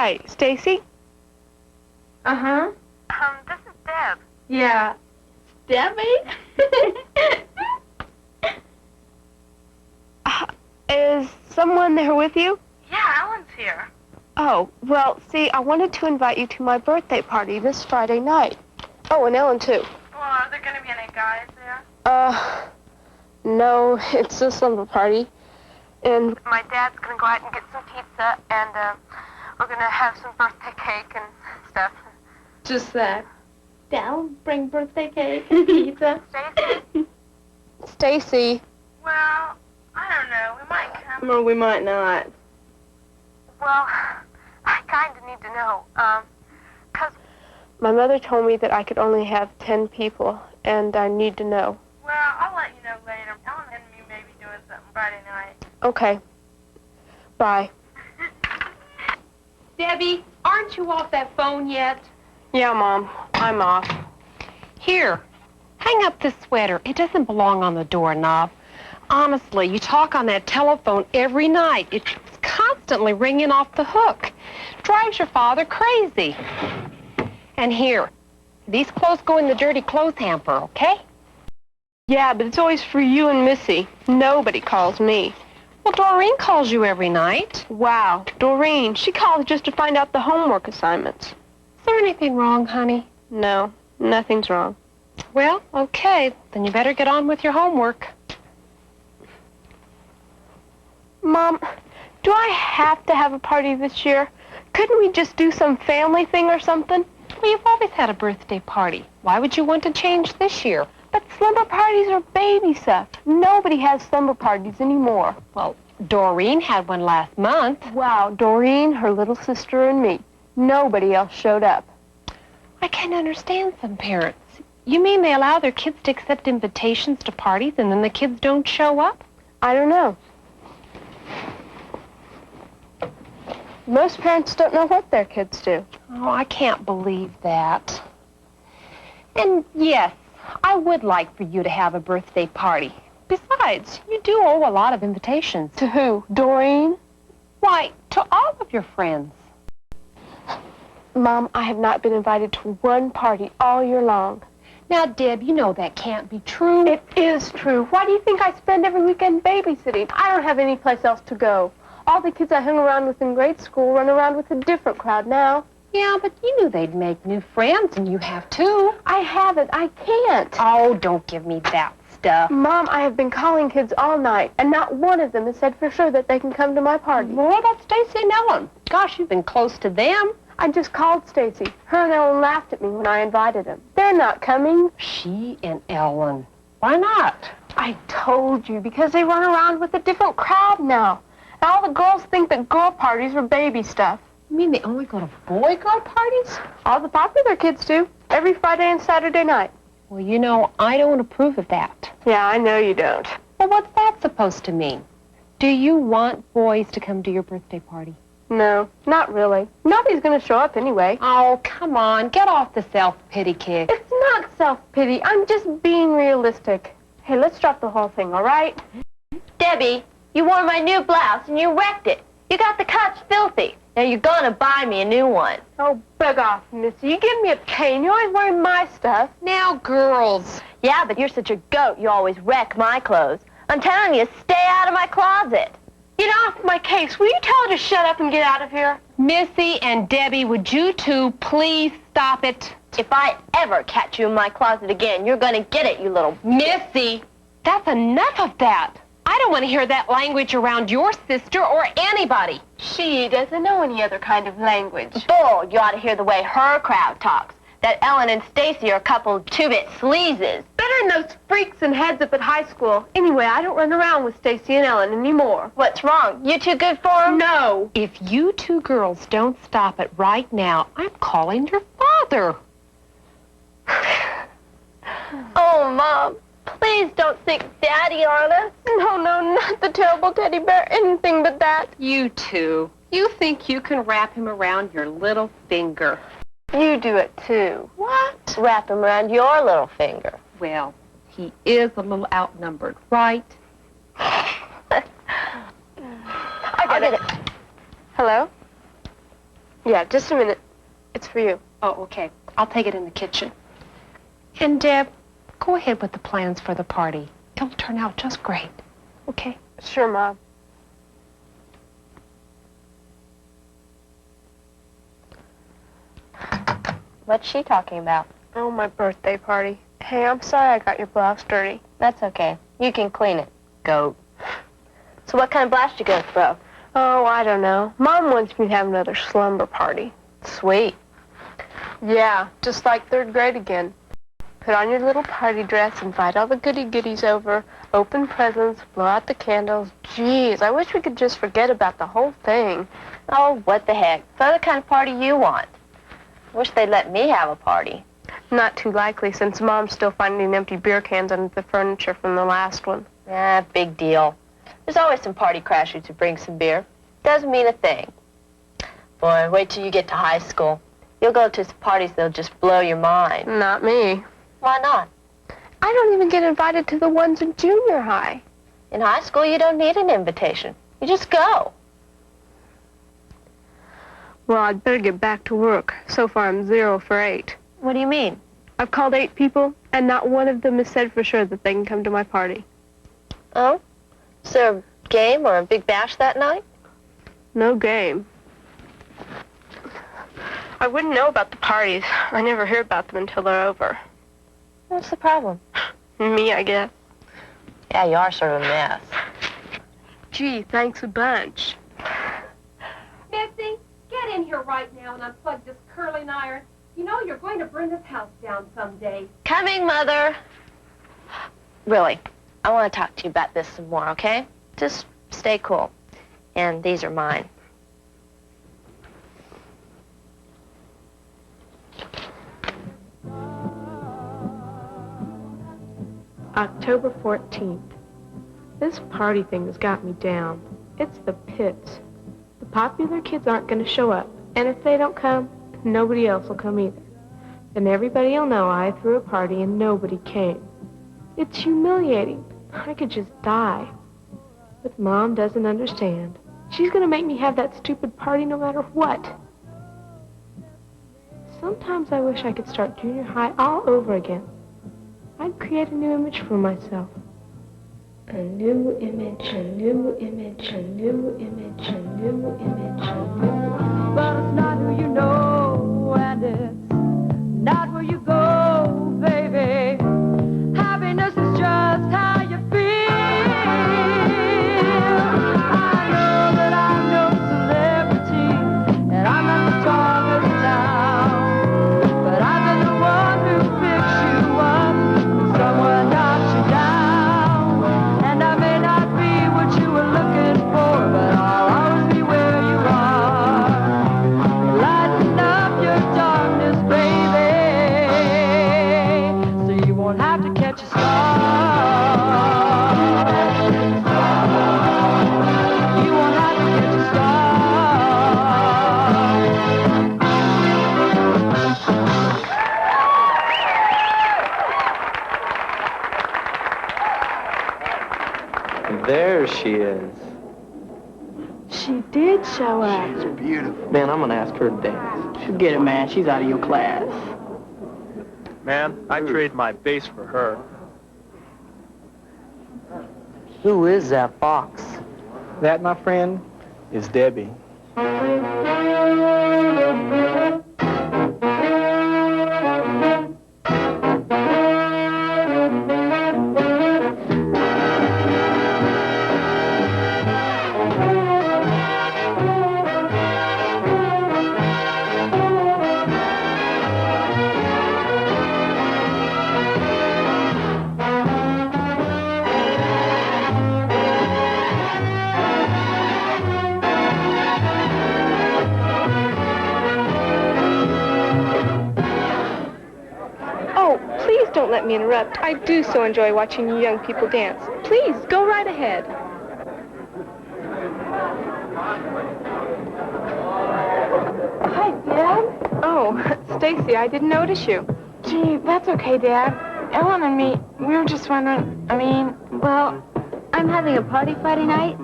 Hi, Stacy? Uh-huh. This is Deb. Yeah. Debbie? Is someone there with you? Yeah, Ellen's here. Oh, well, see, I wanted to invite you to my birthday party this Friday night. Oh, and Ellen, too. Well, are there going to be any guys there? No, it's a slumber party. And My dad's going to go out and get some pizza, and, we're going to have some birthday cake and stuff. Just that. Down, bring birthday cake and pizza. Stacy? Stacy. Well, I don't know. We might come. Or we might not. Well, I kind of need to know, 'cause... My mother told me that I could only have 10 people, and I need to know. Well, I'll let you know later. Ellen and me may be doing something Friday night. Okay. Bye. Debbie, aren't you off that phone yet? Yeah, Mom. I'm off. Here, hang up this sweater. It doesn't belong on the doorknob. Honestly, you talk on that telephone every night. It's constantly ringing off the hook. Drives your father crazy. And here, these clothes go in the dirty clothes hamper, okay? Yeah, but it's always for you and Missy. Nobody calls me. Well, Doreen calls you every night. Wow, Doreen, she calls just to find out the homework assignments. Is there anything wrong, honey? No, nothing's wrong. Well, okay. Then you better get on with your homework. Mom, do I have to have a party this year? Couldn't we just do some family thing or something? Well, you've always had a birthday party. Why would you want to change this year? But slumber parties are baby stuff. Nobody has slumber parties anymore. Well, Doreen had one last month. Wow, Doreen, her little sister, and me. Nobody else showed up. I can't understand some parents. You mean they allow their kids to accept invitations to parties and then the kids don't show up? I don't know. Most parents don't know what their kids do. Oh, I can't believe that. And yes, I would like for you to have a birthday party. Besides, you do owe a lot of invitations. To who? Doreen? Why, to all of your friends. Mom, I have not been invited to one party all year long. Now, Deb, you know that can't be true. It is true. Why do you think I spend every weekend babysitting? I don't have any place else to go. All the kids I hung around with in grade school run around with a different crowd now. Yeah, but you knew they'd make new friends, and you have too. I haven't. I can't. Oh, don't give me that stuff. Mom, I have been calling kids all night, and not one of them has said for sure that they can come to my party. Well, what about Stacy and Ellen? Gosh, you've been close to them. I just called Stacy. Her and Ellen laughed at me when I invited them. They're not coming. She and Ellen. Why not? I told you, because they run around with a different crowd now. And all the girls think that girl parties are baby stuff. You mean they only go to boy-girl parties? All the popular kids do. Every Friday and Saturday night. Well, you know, I don't approve of that. Yeah, I know you don't. Well, what's that supposed to mean? Do you want boys to come to your birthday party? No, not really. Nobody's going to show up anyway. Oh, come on. Get off the self-pity kick. It's not self-pity. I'm just being realistic. Hey, let's drop the whole thing, all right? Debbie, you wore my new blouse and you wrecked it. You got the cuts filthy. Now you're gonna buy me a new one. Oh, bug off, Missy. You give me a pain. You're always wearing my stuff. Now, girls. Yeah, but you're such a goat, you always wreck my clothes. I'm telling you, stay out of my closet. Get off my case. Will you tell her to shut up and get out of here? Missy and Debbie, would you two please stop it? If I ever catch you in my closet again, you're gonna get it, you little... Missy, that's enough of that. I don't want to hear that language around your sister or anybody. She doesn't know any other kind of language. Bull, you ought to hear the way her crowd talks. That Ellen and Stacy are a couple two-bit sleazes. Better than those freaks and heads up at high school. Anyway, I don't run around with Stacy and Ellen anymore. What's wrong? You too good for them? No. If you two girls don't stop it right now, I'm calling your father. Oh, Mom, please don't stick Daddy on us. No, not the terrible teddy bear. Anything but that. You two. You think you can wrap him around your little finger. You do it, too. What? Wrap him around your little finger. Well, he is a little outnumbered, right? I get it. Hello? Yeah, just a minute. It's for you. Oh, okay. I'll take it in the kitchen. And, Deb, go ahead with the plans for the party. It'll turn out just great. Okay? Sure, Mom. What's she talking about? Oh, my birthday party. Hey, I'm sorry I got your blouse dirty. That's okay. You can clean it. Goat. So what kind of blast you gonna throw? Oh, I don't know. Mom wants me to have another slumber party. Sweet. Yeah, just like 3rd grade again. Put on your little party dress, invite all the goody-goodies over, open presents, blow out the candles. Jeez, I wish we could just forget about the whole thing. Oh, what the heck. Throw the kind of party you want. Wish they'd let me have a party. Not too likely, since Mom's still finding empty beer cans under the furniture from the last one. Big deal. There's always some party crashers who bring some beer. Doesn't mean a thing. Boy, wait till you get to high school. You'll go to some parties that'll just blow your mind. Not me. Why not? I don't even get invited to the ones in junior high. In high school, you don't need an invitation. You just go. Well, I'd better get back to work. So far, I'm 0 for 8. What do you mean? I've called 8 people, and not one of them has said for sure that they can come to my party. Oh? Is there a game or a big bash that night? No game. I wouldn't know about the parties. I never hear about them until they're over. What's the problem? Me, I guess. Yeah, you are sort of a mess. Gee, thanks a bunch. Missy, get in here right now and unplug this curling iron. You know you're going to burn this house down someday. Coming, Mother. Really, I want to talk to you about this some more, okay? Just stay cool. And these are mine. October 14th. This party thing has got me down. It's the pits. The popular kids aren't going to show up, and if they don't come, nobody else will come either. Then everybody will know I threw a party and nobody came. It's humiliating. I could just die. But Mom doesn't understand. She's going to make me have that stupid party no matter what. Sometimes I wish I could start junior high all over again. I'd create a new image for myself. A new image, a new image, a new image, a new image, a new image. But it's not who you know, and it's not where you go, baby. Happiness is just how you feel. I know that I'm no celebrity, and I'm not the talk of the town. But I've been the one who picks you up when someone knocks you down. And I may not be what you were looking for, but I'll always be where you are. Lighten up your darkness, baby, so you won't have to catch a star. You won't have to catch a star. There she is. She did show up. Beautiful. Man, I'm gonna ask her to dance. Forget it, man. She's out of your class. Man, I'd trade my bass for her. Who is that fox? That, my friend, is Debbie. Oh, please don't let me interrupt. I do so enjoy watching you young people dance. Please, go right ahead. Hi, Dad. Oh, Stacy, I didn't notice you. Gee, that's okay, Dad. Ellen and me, we were just wondering, Well, I'm having a party Friday night,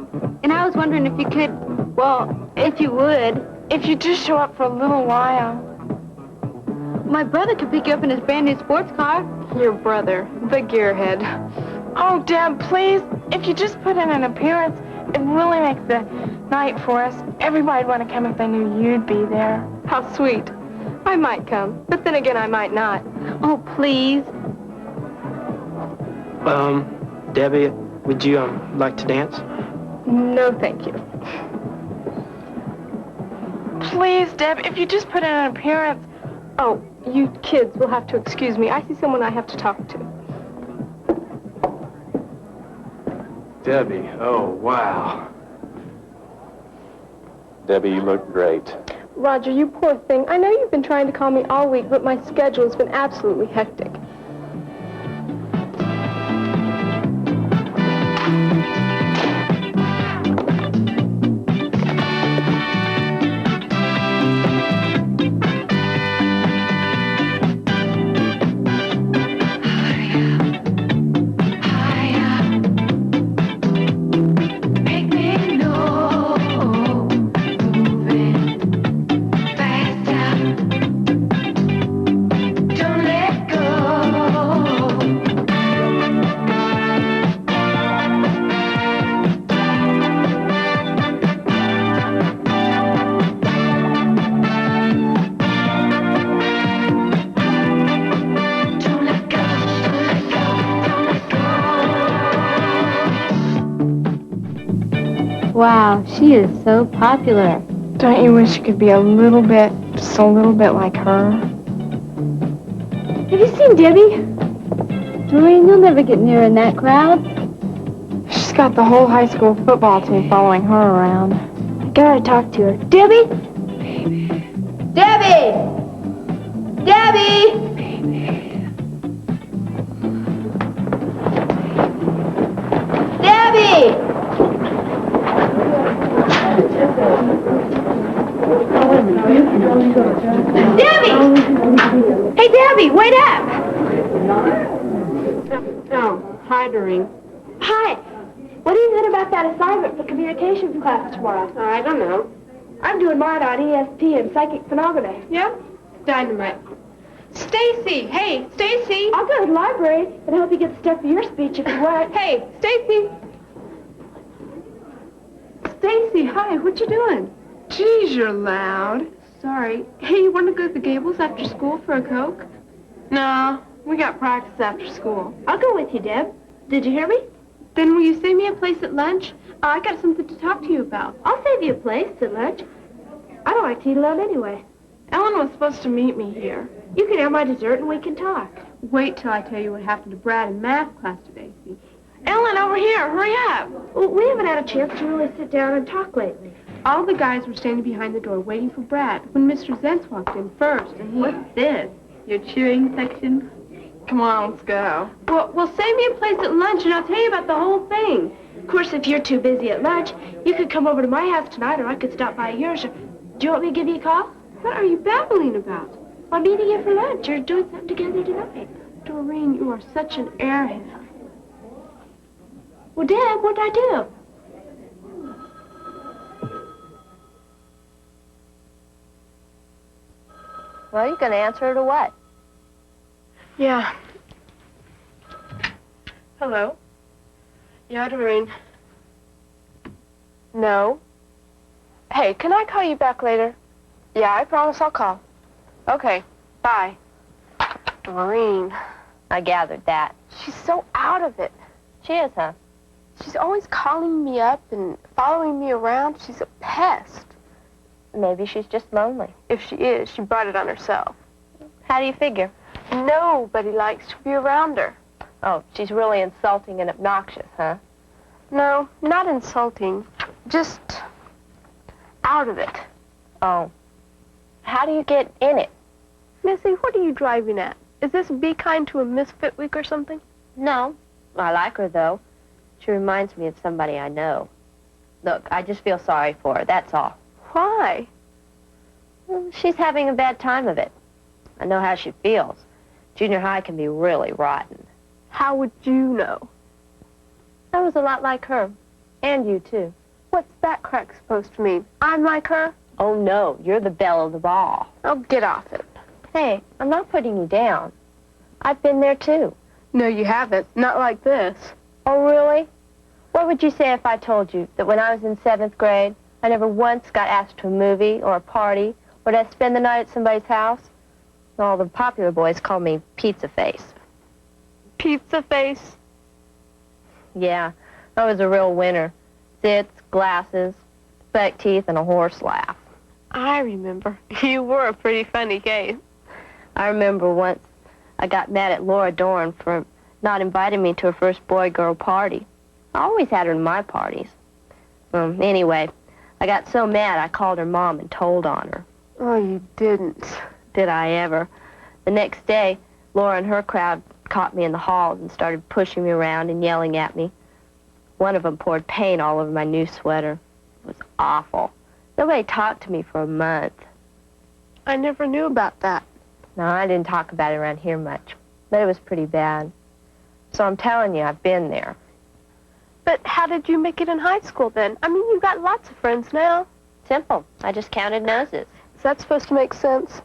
and I was wondering if you could, well, if you would, if you just show up for a little while. My brother could pick you up in his brand new sports car. Your brother, the gearhead. Oh, Deb, please, if you just put in an appearance, it really makes the night for us. Everybody'd want to come if they knew you'd be there. How sweet. I might come, but then again, I might not. Oh, please. Debbie, would you, like to dance? No, thank you. Please, Deb, if you just put in an appearance. Oh, you kids will have to excuse me. I see someone I have to talk to. Debbie, oh, wow. Debbie, you look great. Roger, you poor thing. I know you've been trying to call me all week, but my schedule has been absolutely hectic. Wow, she is so popular. Don't you wish you could be a little bit, just a little bit like her? Have you seen Debbie? Doreen, you'll never get near in that crowd. She's got the whole high school football team following her around. I gotta talk to her. Debbie? Debbie! Debbie! Debbie! Debbie! Hey, Debbie, wait up! Oh, hi, Doreen. Hi. What do you think about that assignment for communications class tomorrow? I don't know. I'm doing mine on ESP and psychic phenomena. Yeah? Dynamite. Stacy! Hey, Stacy! I'll go to the library and help you get stuff for your speech if you want. Hey, Stacy! Stacy, hi, what you doing? Geez, you're loud. Sorry. Hey, you want to go to the Gables after school for a Coke? No, we got practice after school. I'll go with you, Deb. Did you hear me? Then will you save me a place at lunch? I got something to talk to you about. I'll save you a place at lunch. I don't like to eat alone anyway. Ellen was supposed to meet me here. You can have my dessert and we can talk. Wait till I tell you what happened to Brad in math class today, see? Ellen, over here, hurry up. Well, we haven't had a chance to really sit down and talk lately. All the guys were standing behind the door waiting for Brad when Mr. Zentz walked in first, and he... What's this? Your cheering section? Come on, let's go. Well, save me a place at lunch, and I'll tell you about the whole thing. Of course, if you're too busy at lunch, you could come over to my house tonight, or I could stop by yours. Or... Do you want me to give you a call? What are you babbling about? I'm meeting you for lunch, or doing something together tonight. Doreen, you are such an airhead. Well, Deb, what'd I do? Well, you gonna answer it or what? Yeah. Hello? Yeah, Doreen. No. Hey, can I call you back later? Yeah, I promise I'll call. Okay, bye. Doreen. I gathered that. She's so out of it. She is, huh? She's always calling me up and following me around. She's a pest. Maybe she's just lonely. If she is, she brought it on herself. How do you figure? Nobody likes to be around her. Oh, she's really insulting and obnoxious, huh? No, not insulting. Just out of it. Oh. How do you get in it? Missy, what are you driving at? Is this Be Kind to a Misfit week or something? No. I like her, though. She reminds me of somebody I know. Look, I just feel sorry for her, that's all. Why? Well, she's having a bad time of it. I know how she feels. Junior high can be really rotten. How would you know? I was a lot like her. And you, too. What's that crack supposed to mean? I'm like her? Oh, no, you're the belle of the ball. Oh, get off it. Hey, I'm not putting you down. I've been there, too. No, you haven't. Not like this. Oh, really? What would you say if I told you that when I was in 7th grade, I never once got asked to a movie or a party or to spend the night at somebody's house? All the popular boys call me Pizza Face. Pizza face? Yeah, I was a real winner. Zits, glasses, spec teeth, and a horse laugh. I remember. You were a pretty funny case. I remember once I got mad at Laura Dorn for not inviting me to her first boy-girl party. I always had her to my parties. Anyway, I got so mad I called her mom and told on her. Oh, you didn't. Did I ever? The next day, Laura and her crowd caught me in the halls and started pushing me around and yelling at me. One of them poured paint all over my new sweater. It was awful. Nobody talked to me for a month. I never knew about that. No, I didn't talk about it around here much, but it was pretty bad. So I'm telling you, I've been there. But how did you make it in high school then? I mean, you've got lots of friends now. Simple. I just counted noses. Is that supposed to make sense?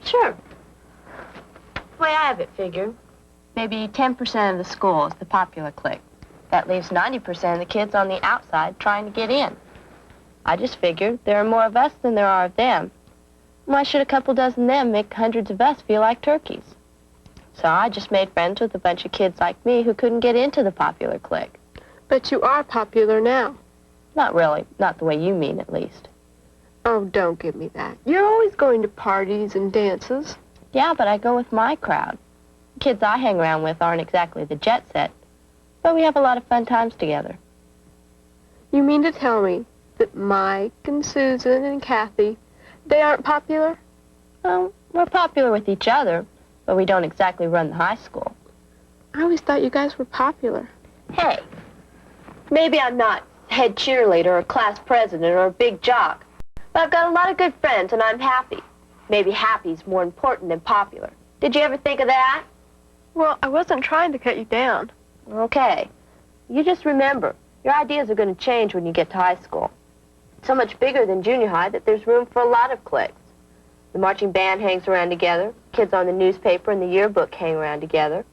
Sure. The way I have it figured, maybe 10% of the school is the popular clique. That leaves 90% of the kids on the outside trying to get in. I just figured there are more of us than there are of them. Why should a couple dozen of them make hundreds of us feel like turkeys? So I just made friends with a bunch of kids like me who couldn't get into the popular clique. But you are popular now. Not really. Not the way you mean, at least. Oh, don't give me that. You're always going to parties and dances. Yeah, but I go with my crowd. The kids I hang around with aren't exactly the jet set, but we have a lot of fun times together. You mean to tell me that Mike and Susan and Kathy, they aren't popular? Well, we're popular with each other, but we don't exactly run the high school. I always thought you guys were popular. Hey, maybe I'm not head cheerleader or class president or a big jock, but I've got a lot of good friends and I'm happy. Maybe happy's more important than popular. Did you ever think of that? Well, I wasn't trying to cut you down. Okay. You just remember, your ideas are going to change when you get to high school. It's so much bigger than junior high that there's room for a lot of cliques. The marching band hangs around together. Kids on the newspaper and the yearbook hang around together.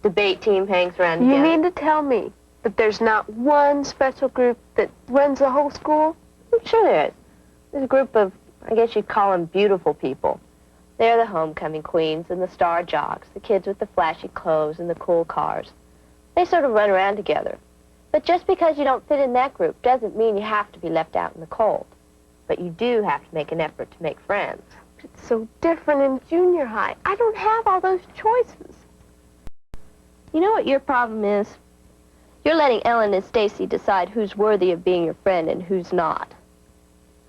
Debate team hangs around together. You mean to tell me that there's not one special group that runs the whole school? I'm sure there is. There's a group of, I guess you'd call them beautiful people. They're the homecoming queens and the star jocks, the kids with the flashy clothes and the cool cars. They sort of run around together. But just because you don't fit in that group doesn't mean you have to be left out in the cold. But you do have to make an effort to make friends. It's so different in junior high. I don't have all those choices. You know what your problem is? You're letting Ellen and Stacy decide who's worthy of being your friend and who's not.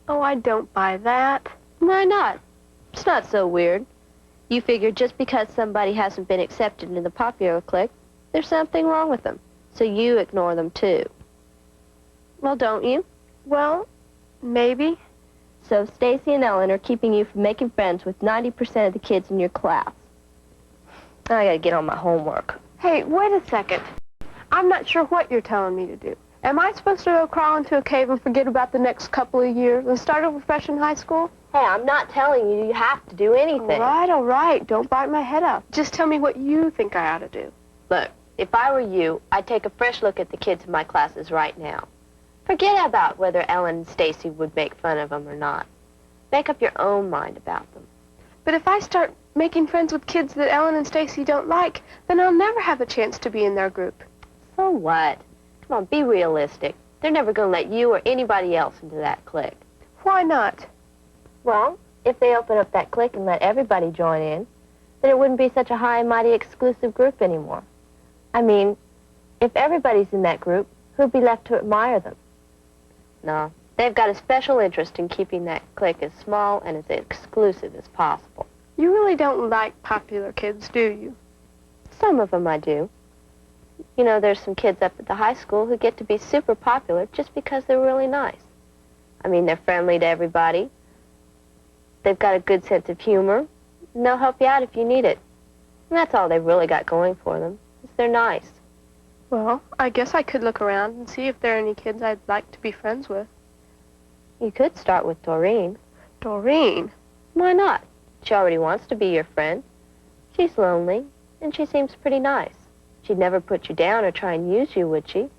Oh, I don't buy that. Why not? It's not so weird. You figure just because somebody hasn't been accepted in the popular clique, there's something wrong with them. So you ignore them, too. Well, don't you? Well, maybe. So Stacy and Ellen are keeping you from making friends with 90% of the kids in your class. I gotta get on my homework. Hey, wait a second. I'm not sure what you're telling me to do. Am I supposed to go crawl into a cave and forget about the next couple of years and start over fresh in high school? Hey, I'm not telling you you have to do anything. All right. Don't bite my head off. Just tell me what you think I ought to do. Look, if I were you, I'd take a fresh look at the kids in my classes right now. Forget about whether Ellen and Stacy would make fun of them or not. Make up your own mind about them. But if I start making friends with kids that Ellen and Stacy don't like, then I'll never have a chance to be in their group. So what? Come on, be realistic. They're never going to let you or anybody else into that clique. Why not? Well, if they open up that clique and let everybody join in, then it wouldn't be such a high and mighty exclusive group anymore. I mean, if everybody's in that group, who'd be left to admire them? No, they've got a special interest in keeping that clique as small and as exclusive as possible. You really don't like popular kids, do you? Some of them I do. You know, there's some kids up at the high school who get to be super popular just because they're really nice. I mean, they're friendly to everybody. They've got a good sense of humor, and they'll help you out if you need it. And that's all they've really got going for them, is they're nice. Well, I guess I could look around and see if there are any kids I'd like to be friends with. You could start with Doreen. Doreen? Why not? She already wants to be your friend. She's lonely, and she seems pretty nice. She'd never put you down or try and use you, would she?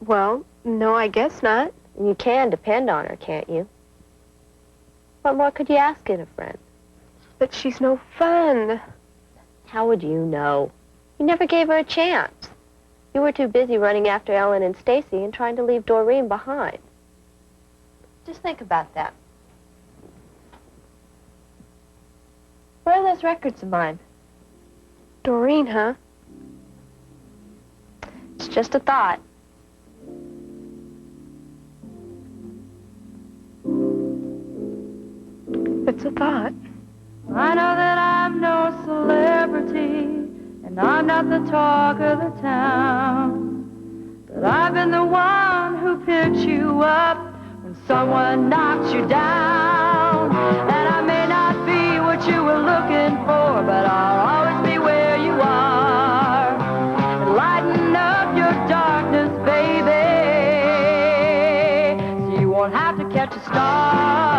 Well, no, I guess not. And you can depend on her, can't you? What more could you ask in a friend? But she's no fun. How would you know? You never gave her a chance. You were too busy running after Ellen and Stacy and trying to leave Doreen behind. Just think about that. Where are those records of mine? Doreen, huh? It's just a thought. It's a thought. I know that I'm no celebrity, and I'm not the talk of the town. But I've been the one who picks you up when someone knocks you down. And I may not be what you were looking for, but I'll always be where you are. And lighten up your darkness, baby, so you won't have to catch a star.